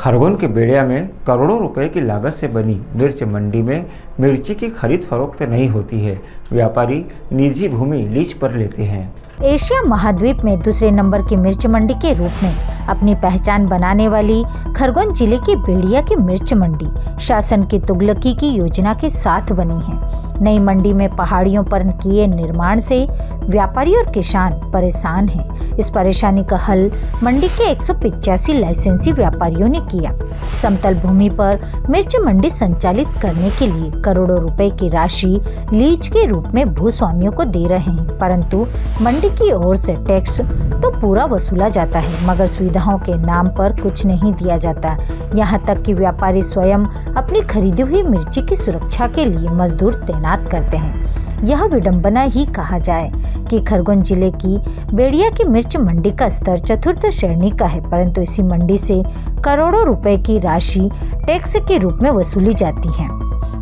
खरगोन के बेड़िया में करोड़ों रुपए की लागत से बनी मिर्च मंडी में मिर्ची की खरीद फरोख्त नहीं होती है। व्यापारी निजी भूमि लीज पर लेते हैं। एशिया महाद्वीप में दूसरे नंबर की मिर्च मंडी के रूप में अपनी पहचान बनाने वाली खरगोन जिले की बेड़िया की मिर्च मंडी शासन की तुगलकी की योजना के साथ बनी है। नई मंडी में पहाड़ियों पर किए निर्माण से व्यापारी और किसान परेशान हैं। इस परेशानी का हल मंडी के 185 लाइसेंसी व्यापारियों ने किया। समतल भूमि पर मिर्च मंडी संचालित करने के लिए करोड़ों रुपए की राशि लीज के रूप में भूस्वामियों को दे रहे हैं, परंतु मंडी की ओर से टैक्स तो पूरा वसूला जाता है, मगर सुविधाओं के नाम पर कुछ नहीं दिया जाता। यहाँ तक कि व्यापारी स्वयं अपनी खरीदी हुई मिर्ची की सुरक्षा के लिए मजदूर तैनात करते हैं। यह विडंबना ही कहा जाए कि खरगोन जिले की बेड़िया की मिर्च मंडी का स्तर चतुर्थ श्रेणी का है, परंतु इसी मंडी से करोड़ों रुपए की राशि टैक्स के रूप में वसूली जाती है।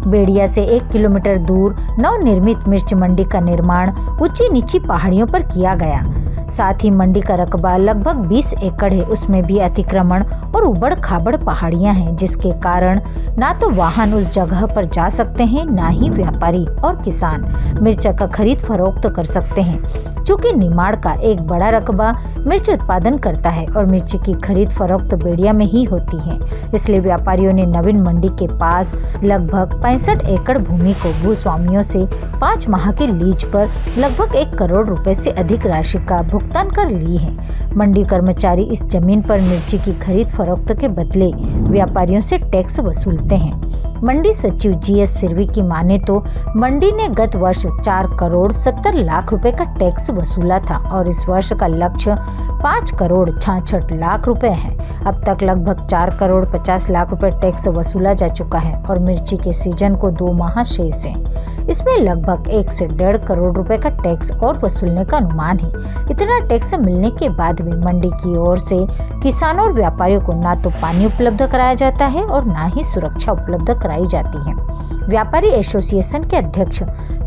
बेड़िया से 1 किलोमीटर दूर नवनिर्मित मिर्च मंडी का निर्माण ऊंची नीची पहाड़ियों पर किया गया। साथ ही मंडी का रकबा लगभग 20 एकड़ है। उसमें भी अतिक्रमण और उबड़ खाबड़ पहाड़ियां हैं, जिसके कारण ना तो वाहन उस जगह पर जा सकते हैं, ना ही व्यापारी और किसान मिर्च का खरीद फरोख्त कर सकते हैं। चूँकि निमाड़ का एक बड़ा रकबा मिर्च उत्पादन करता है और मिर्च की खरीद फरोख्त बेड़िया में ही होती है, इसलिए व्यापारियों ने नवीन मंडी के पास लगभग 65 एकड़ भूमि को भूस्वामियों से 5 माह के लीज पर लगभग 1 करोड़ रुपए से अधिक राशि का भुगतान कर ली है। मंडी कर्मचारी इस जमीन पर मिर्ची की खरीद फरोख्त के बदले व्यापारियों से टैक्स वसूलते हैं। मंडी सचिव GS सिरवी की माने तो मंडी ने गत वर्ष 4 करोड़ 70 लाख रुपए का टैक्स वसूला था और इस वर्ष का लक्ष्य 5 करोड़ 66 लाख रुपए है। अब तक लगभग 4 करोड़ 50 लाख रुपए टैक्स वसूला जा चुका है और मिर्ची के सीजन को 2 माह शेष है। इसमें लगभग 1 से 1.5 करोड़ रुपए का टैक्स और वसूलने का अनुमान है। इतना टैक्स मिलने के बाद भी मंडी की ओर से किसानों और व्यापारियों को ना तो पानी उपलब्ध कराया जाता है और ना ही सुरक्षा उपलब्ध कराई जाती है। व्यापारी एसोसिएशन के अध्यक्ष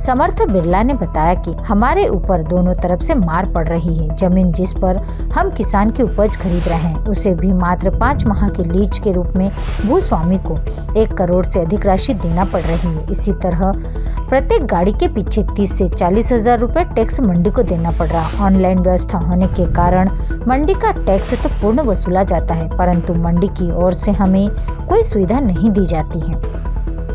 समर्थ बिरला ने बताया कि हमारे ऊपर दोनों तरफ से मार पड़ रही है। जमीन जिस पर हम किसान की उपज खरीद रहे हैं उसे भी मात्र 5 माह के लीज के रूप में भूस्वामी को 1 करोड़ से अधिक राशि देना पड़ रही है। इसी तरह प्रत्येक गाड़ी के पीछे 30 से 40 हजार रुपए टैक्स मंडी को देना पड़ रहा। ऑनलाइन व्यवस्था होने के कारण मंडी का टैक्स तो पूर्ण वसूला जाता है, परंतु मंडी की ओर से हमें कोई सुविधा नहीं दी जाती है।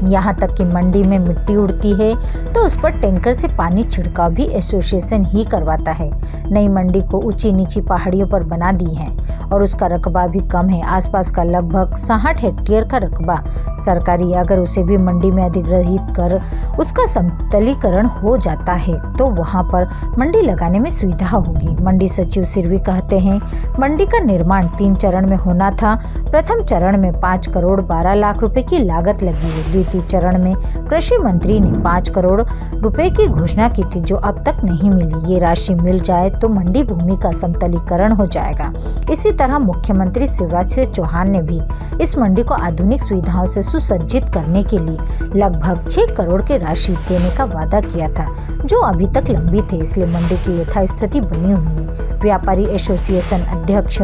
यहाँ तक कि मंडी में मिट्टी उड़ती है तो उस पर टैंकर से पानी छिड़काव भी एसोसिएशन ही करवाता है। नई मंडी को ऊंची नीची पहाड़ियों पर बना दी है और उसका रकबा भी कम है। आसपास का लगभग 60 हेक्टेयर का रकबा सरकारी, अगर उसे भी मंडी में अधिग्रहित कर उसका समतलीकरण हो जाता है तो वहाँ पर मंडी लगाने में सुविधा होगी। मंडी सचिव सिरवी कहते हैं, मंडी का निर्माण 3 चरण में होना था। प्रथम चरण में 5 करोड़ 12 लाख रुपए की लागत लगी है। द्वितीय चरण में कृषि मंत्री ने 5 करोड़ रुपए की घोषणा की थी, जो अब तक नहीं मिली। ये राशि मिल जाए तो मंडी भूमि का समतलीकरण हो जाएगा। इसी तरह मुख्यमंत्री शिवराज सिंह चौहान ने भी इस मंडी को आधुनिक सुविधाओं से सुसज्जित करने के लिए लगभग 6 करोड़ की राशि देने का वादा किया था, जो अभी तक लंबित है। इसलिए मंडी की यथास्थिति बनी हुई है। व्यापारी एसोसिएशन अध्यक्ष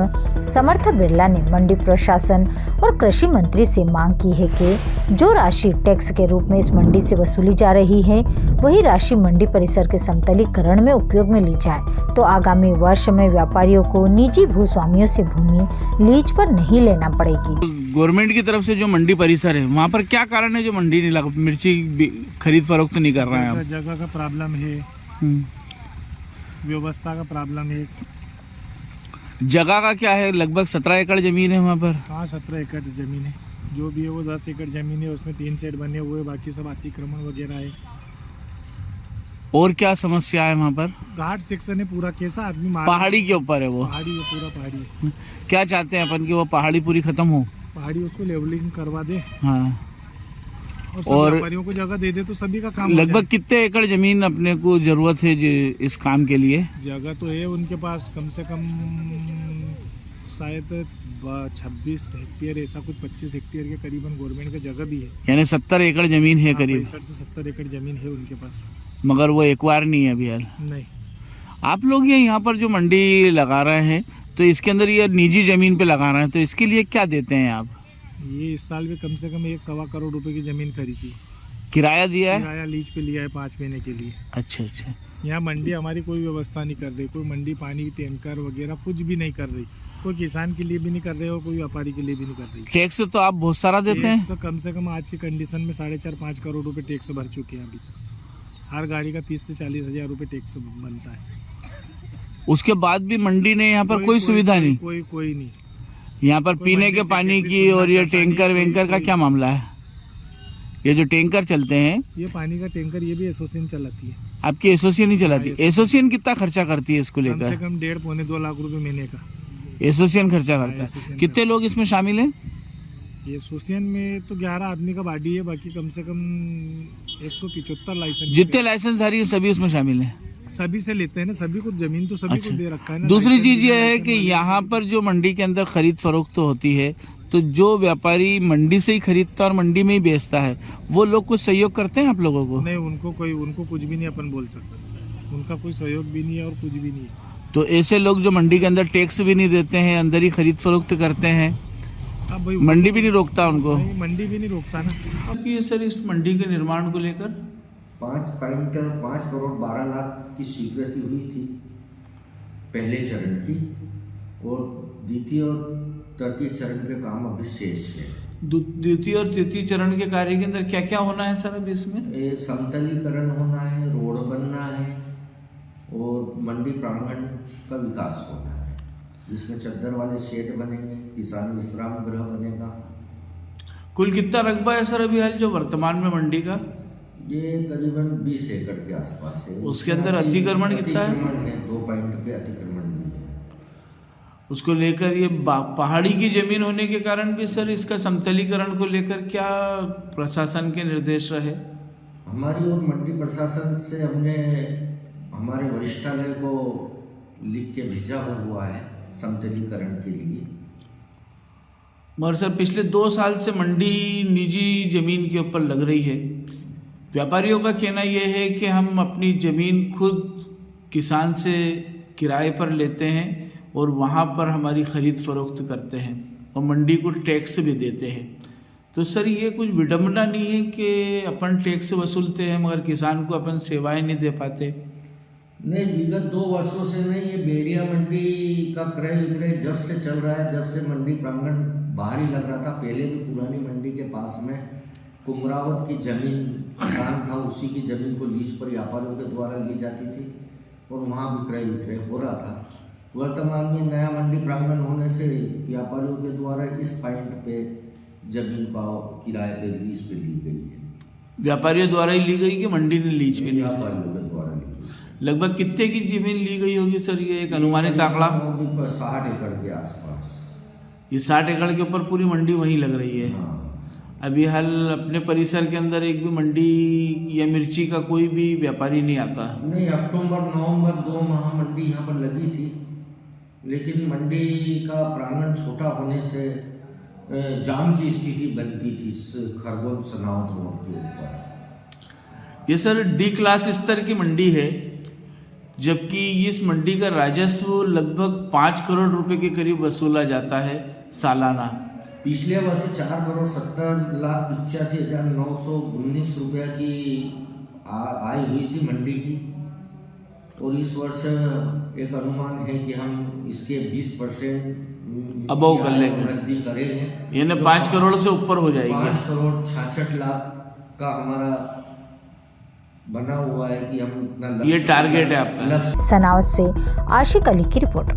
समर्थ बिरला ने मंडी प्रशासन और कृषि मंत्री से मांग की है कि जो राशि टैक्स के रूप में इस मंडी से वसूली जा रही है वही राशि मंडी परिसर के समतलीकरण में उपयोग में ली जाए, तो आगामी वर्ष में व्यापारियों को निजी भूस्वामियों से भूमि लीज पर नहीं लेना पड़ेगी। गवर्नमेंट की तरफ से जो मंडी परिसर है वहाँ पर क्या कारण है जो मंडी नहीं लगा, मिर्ची खरीद फरोख्त नहीं कर रहे हैं? जगह का प्रॉब्लम है, व्यवस्था का प्रॉब्लम है। जगह का क्या है? लगभग 17 एकड़ जमीन है वहाँ पर। हाँ, 17 एकड़ जमीन है। जो भी है वो 10 एकड़ जमीन है, उसमें 3 सेट बने हुए, बाकी सब अतिक्रमण वगैरह है। और क्या समस्या है वहाँ पर? घाट सेक्शन है पूरा, कैसा आदमी पहाड़ी के ऊपर है वो? पहाड़ी है, पूरा पहाड़ी है। क्या चाहते हैं अपन कि वो पहाड़ी पूरी खत्म हो? पहाड़ी उसको लेवलिंग करवा दे। हाँ, और व्यापारियों को जगह दे दे तो सभी का काम। लगभग कितने एकड़ जमीन अपने को जरूरत है इस काम के लिए? जगह तो है उनके पास कम से कम शायद 26 हेक्टेयर, ऐसा कुछ 25 हेक्टेयर के करीबन गवर्नमेंट का जगह भी है। यानी 70 एकड़ जमीन है करीब। 65 से 70 एकड़ जमीन है उनके पास, मगर वो एक्वायर नहीं है अभी हाल। नहीं। आप लोग ये यहाँ पर जो मंडी लगा रहे हैं तो इसके अंदर ये निजी ज़मीन पे लगा रहे हैं, तो इसके लिए क्या देते हैं आप? ये इस साल भी कम से कम 1-1.25 करोड़ रुपए की ज़मीन खरीदी, किराया दिया है? किराया लीज पे लिया है 5 महीने के लिए। अच्छा अच्छा। यहाँ मंडी हमारी कोई व्यवस्था नहीं कर रही, कोई मंडी पानी टैंकर वगैरह कुछ भी नहीं कर रही, कोई किसान के लिए भी नहीं कर रहे और कोई व्यापारी के लिए भी नहीं कर रही। टैक्स तो आप बहुत सारा देते हैं? टैक्स कम से कम आज की कंडीशन में 4.5-5 करोड़ रुपए टैक्स भर चुके हैं अभी तक। हर गाड़ी का 30 से 40 हज़ार रुपये टैक्स बनता है। उसके बाद भी मंडी ने यहाँ पर कोई सुविधा नहीं? कोई नहीं। यहाँ पर कोई पीने मंडी के से पानी खेती की सुविधा और ये करता नहीं, टैंकर वैंकर का क्या मामला है? ये जो टैंकर चलते हैं, ये पानी का टैंकर ये भी एसोसिएशन चलाती है। आपकी एसोसिएशन ही चलाती है? एसोसिएशन कितना खर्चा करती है इसको कम से लेकर? कम 1.5-2 लाख रुपए महीने का एसोसिएशन खर्चा करता है। एसोसिएशन कितने लोग इसमें शामिल हैं? ये एसोसिएशन में तो 11 आदमी का बॉडी है, बाकी कम से कम 175 लाइसेंस। जितने लाइसेंसधारी हैं सभी उसमें शामिल हैं? सभी से लेते हैं ना, सभी को जमीन तो सभी अच्छा। को दे रखा है ना। दूसरी लाइसेंस चीज भी ये है लाइसेंस कि वाले यहाँ पर जो मंडी के अंदर खरीद फरोख्त होती है, तो जो व्यापारी मंडी से ही खरीदता है और मंडी में ही बेचता है, वो लोग कुछ सहयोग करते हैं आप लोगों को? नहीं, उनको कुछ भी नहीं अपन बोल सकते, उनका कोई सहयोग भी नहीं है और कुछ भी नहीं है। तो ऐसे लोग जो मंडी के अंदर टैक्स भी नहीं देते हैं, अंदर ही खरीद फरोख्त करते हैं, अब भाई मंडी भी नहीं रोकता उनको? नहीं, मंडी भी नहीं रोकता ना। अब ये सर इस मंडी के निर्माण को लेकर 5 करोड़ 12 लाख की स्वीकृति हुई थी पहले चरण की, और द्वितीय और तृतीय चरण के काम अभी शेष है। द्वितीय और तृतीय चरण के कार्य के अंदर क्या क्या होना है सर अभी इसमें? ये समतलीकरण होना है, रोड बनना है और मंडी प्रांगण का विकास होना है, जिसमें चद्दर वाले शेड बनेंगे, किसान विश्राम गृह बनेगा। कुल कितना रकबा है सर अभी हाल जो वर्तमान में मंडी का? ये करीबन 20 एकड़ के आसपास है। उसके अंदर अतिक्रमण कितना है? अतिक्रमण है, 2 पॉइंट पे अतिक्रमण नहीं है। उसको लेकर ये पहाड़ी की जमीन होने के कारण भी सर इसका समतलीकरण को लेकर क्या प्रशासन के निर्देश रहे? हमारी और मंडी प्रशासन से हमने हमारे वरिष्ठालय को लिख के भेजा हुआ है समतलीकरण के लिए। मगर सर पिछले 2 साल से मंडी निजी जमीन के ऊपर लग रही है। व्यापारियों का कहना यह है कि हम अपनी ज़मीन खुद किसान से किराए पर लेते हैं और वहाँ पर हमारी ख़रीद फरोख्त करते हैं और मंडी को टैक्स भी देते हैं। तो सर ये कुछ विडंबना नहीं है कि अपन टैक्स वसूलते हैं मगर किसान को अपन सेवाएं नहीं दे पाते? नहीं, विगत 2 वर्षों से नहीं, ये बेड़िया मंडी का क्रय विक्रय जब से चल रहा है, जब से मंडी प्रांगण बाहर ही लग रहा था। पहले भी पुरानी मंडी के पास में कुमरावत की जमीन किसान था, उसी की जमीन को लीज पर व्यापारियों के द्वारा ली जाती थी और वहाँ भी क्रय विक्रय हो रहा था। वर्तमान में नया मंडी प्रांगण होने से व्यापारियों के द्वारा इस पॉइंट पे जमीन का किराए पे लीज पे ली गई है। व्यापारियों द्वारा ही ली गई कि मंडी ने लीज पे ली? व्यापारियों के द्वारा ली गई। लगभग कितने की जमीन ली गई होगी सर, ये एक अनुमानित आंकड़ा? 60 एकड़ के आसपास। ये 60 एकड़ के ऊपर पूरी मंडी वहीं लग रही है? हाँ। अभी हाल अपने परिसर के अंदर एक भी मंडी या मिर्ची का कोई भी व्यापारी नहीं आता? नहीं, अक्टूबर नवंबर 2 माह मंडी यहाँ पर लगी थी, लेकिन मंडी का प्रांगण छोटा होने से जाम की स्थिति बनती थी खरगोन सनावत रोड के ऊपर। ये सर डी क्लास स्तर की मंडी है, जबकि इस मंडी का राजस्व लगभग 5 करोड़ रुपए के करीब वसूला जाता है सालाना। पिछले वर्ष 4,70,85,919 रुपया की आय हुई थी मंडी की, और इस वर्ष एक अनुमान है कि हम इसके 20% अबव कर लेंगे, वृद्धि करेंगे, यानी 5 करोड़ से ऊपर हो जाएगी। 5 करोड़ 66 लाख का हमारा बना हुआ है कि हम इतना ये टारगेट है आपका। सनावत से आशिक अली की रिपोर्ट।